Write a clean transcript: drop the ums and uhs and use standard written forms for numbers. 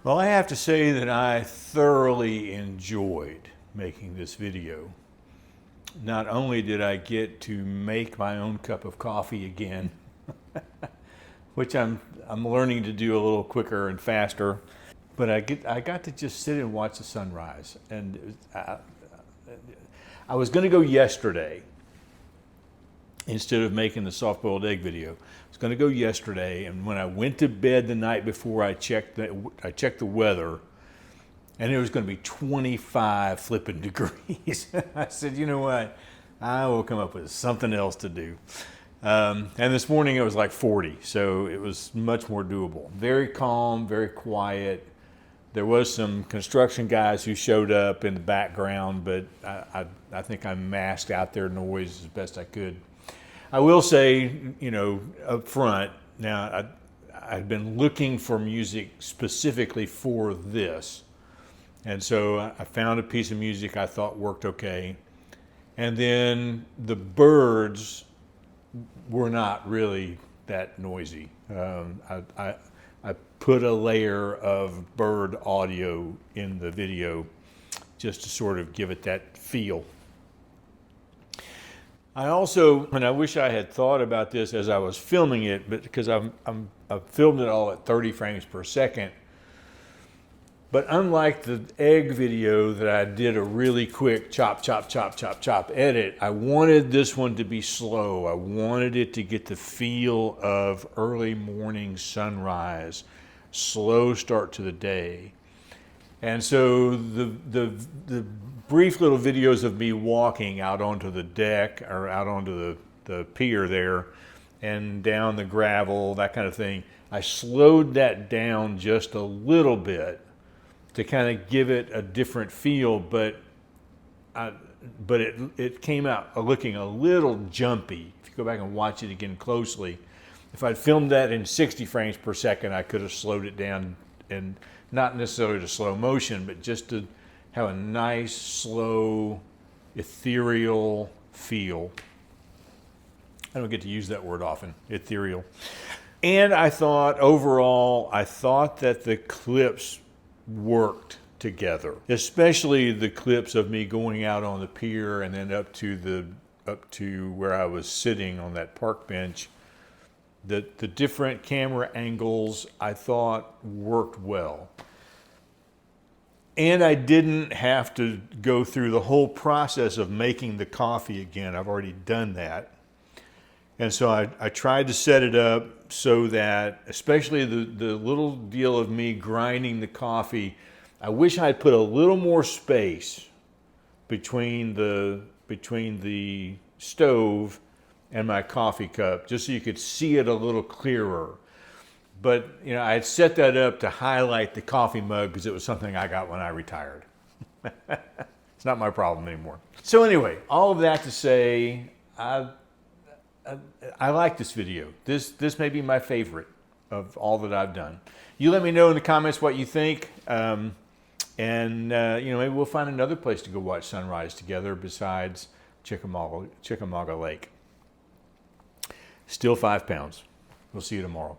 Well, I have to say that I thoroughly enjoyed making this video. Not only did I get to make my own cup of coffee again, which I'm learning to do a little quicker and faster, but I got to just sit and watch the sunrise. And I was going to go yesterday instead of making the soft-boiled egg video. I was going to go yesterday, and when I went to bed the night before, I checked the weather, and it was going to be 25 flipping degrees. I said, you know what? I will come up with something else to do. And this morning it was like 40, so it was much more doable. Very calm, very quiet. There was some construction guys who showed up in the background, but I think I masked out their noise as best I could. I will say, you know, up front, now I've been looking for music specifically for this. And so I found a piece of music I thought worked okay. And then the birds were not really that noisy. I put a layer of bird audio in the video just to sort of give it that feel. I also, and I wish I had thought about this as I was filming it, but because I've filmed it all at 30 frames per second. But unlike the egg video that I did a really quick chop, chop, chop, chop, chop edit, I wanted this one to be slow. I wanted it to get the feel of early morning sunrise, slow start to the day. And so the brief little videos of me walking out onto the deck or out onto the pier there and down the gravel, that kind of thing, I slowed that down just a little bit to kind of give it a different feel, but it came out looking a little jumpy. If you go back and watch it again closely, if I'd filmed that in 60 frames per second, I could have slowed it down, and not necessarily to slow motion, but just to have a nice, slow, ethereal feel. I don't get to use that word often, ethereal. And I thought, overall, that the clips worked together, especially the clips of me going out on the pier and then up to where I was sitting on that park bench. The different camera angles I thought worked well. And I didn't have to go through the whole process of making the coffee again. I've already done that. And so I tried to set it up so that, especially the little deal of me grinding the coffee, I wish I had put a little more space between the stove and my coffee cup, just so you could see it a little clearer. But you know, I had set that up to highlight the coffee mug because it was something I got when I retired. It's not my problem anymore. So anyway, all of that to say, I like this video. This may be my favorite of all that I've done. You let me know in the comments what you think, and you know, maybe we'll find another place to go watch sunrise together besides Chickamauga Lake. Still 5 pounds. We'll see you tomorrow.